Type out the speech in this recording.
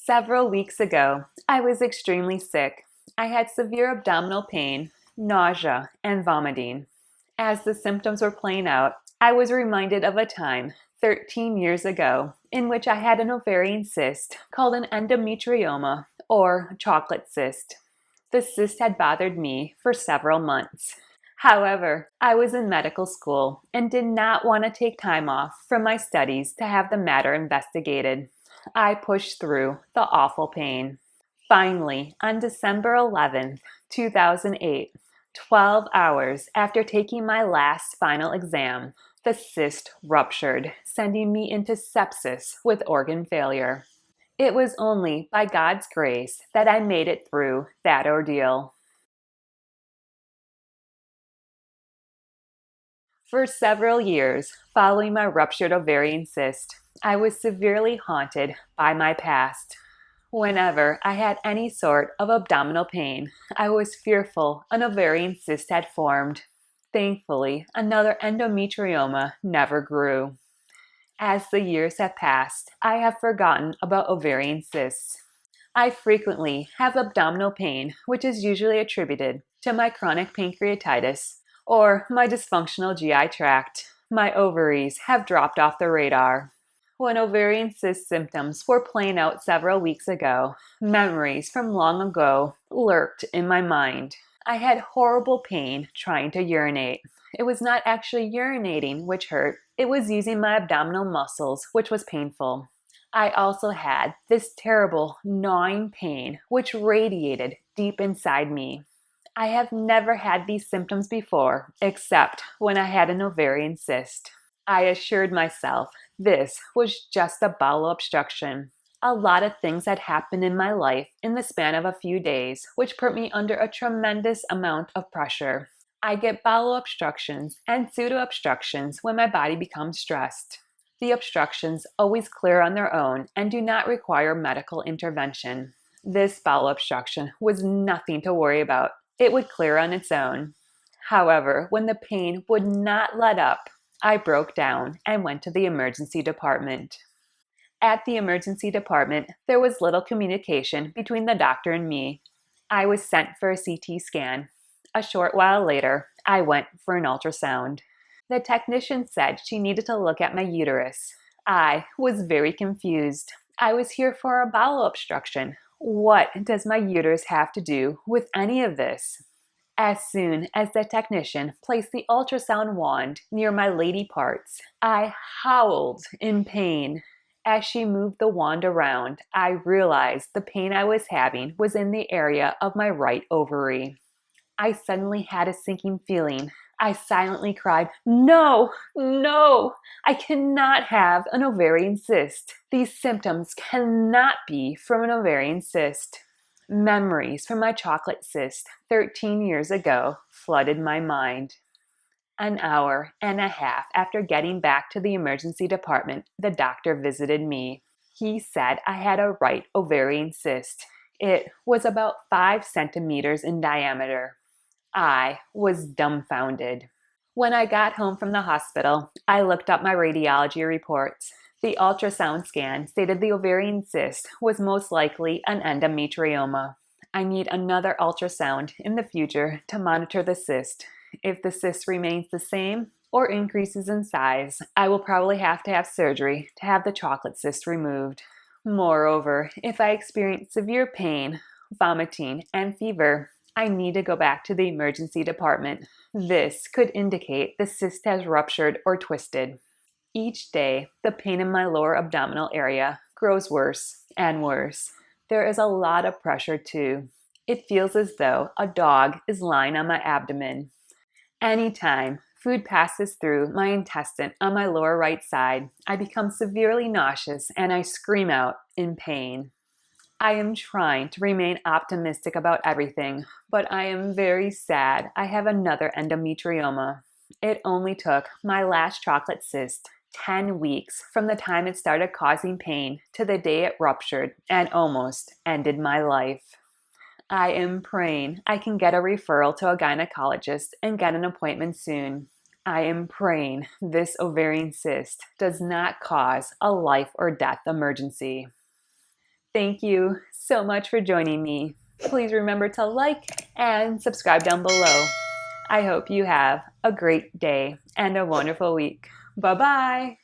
Several weeks ago, I was extremely sick. I had severe abdominal pain, nausea, and vomiting. As the symptoms were playing out, I was reminded of a time 13 years ago in which I had an ovarian cyst called an endometrioma or chocolate cyst. The cyst had bothered me for several months. However, I was in medical school and did not want to take time off from my studies to have the matter investigated. I pushed through the awful pain. Finally, on December 11th, 2008, 12 hours after taking my last final exam, the cyst ruptured, sending me into sepsis with organ failure. It was only by God's grace that I made it through that ordeal. For several years following my ruptured ovarian cyst, I was severely haunted by my past. Whenever I had any sort of abdominal pain, I was fearful an ovarian cyst had formed. Thankfully, another endometrioma never grew. As the years have passed, I have forgotten about ovarian cysts. I frequently have abdominal pain, which is usually attributed to my chronic pancreatitis or my dysfunctional GI tract. My ovaries have dropped off the radar. When ovarian cyst symptoms were playing out several weeks ago, memories from long ago lurked in my mind. I had horrible pain trying to urinate. It was not actually urinating which hurt, it was using my abdominal muscles which was painful. I also had this terrible gnawing pain which radiated deep inside me. I have never had these symptoms before, except when I had an ovarian cyst. I assured myself this was just a bowel obstruction. A lot of things had happened in my life in the span of a few days, which put me under a tremendous amount of pressure. I get bowel obstructions and pseudo-obstructions when my body becomes stressed. The obstructions always clear on their own and do not require medical intervention. This bowel obstruction was nothing to worry about. It would clear on its own. However, when the pain would not let up, I broke down and went to the emergency department. At the emergency department, there was little communication between the doctor and me. I was sent for a CT scan. A short while later, I went for an ultrasound. The technician said she needed to look at my uterus. I was very confused. I was here for a bowel obstruction. What does my uterus have to do with any of this? As soon as the technician placed the ultrasound wand near my lady parts, I howled in pain. As she moved the wand around, I realized the pain I was having was in the area of my right ovary. I suddenly had a sinking feeling. I silently cried, "No, no, I cannot have an ovarian cyst. These symptoms cannot be from an ovarian cyst." Memories from my chocolate cyst 13 years ago flooded my mind. An hour and a half after getting back to the emergency department, the doctor visited me. He said I had a right ovarian cyst. It was about 5 centimeters in diameter. I was dumbfounded. When I got home from the hospital, I looked up my radiology reports. The ultrasound scan stated the ovarian cyst was most likely an endometrioma. I need another ultrasound in the future to monitor the cyst. If the cyst remains the same or increases in size, I will probably have to have surgery to have the chocolate cyst removed. Moreover, if I experience severe pain, vomiting, and fever, I need to go back to the emergency department. This could indicate the cyst has ruptured or twisted. Each day, the pain in my lower abdominal area grows worse and worse. There is a lot of pressure too. It feels as though a dog is lying on my abdomen. Anytime food passes through my intestine on my lower right side, I become severely nauseous and I scream out in pain. I am trying to remain optimistic about everything, but I am very sad I have another endometrioma. It only took my last chocolate cyst 10 weeks from the time it started causing pain to the day it ruptured and almost ended my life. I am praying I can get a referral to a gynecologist and get an appointment soon. I am praying this ovarian cyst does not cause a life or death emergency. Thank you so much for joining me. Please remember to like and subscribe down below. I hope you have a great day and a wonderful week. Bye-bye.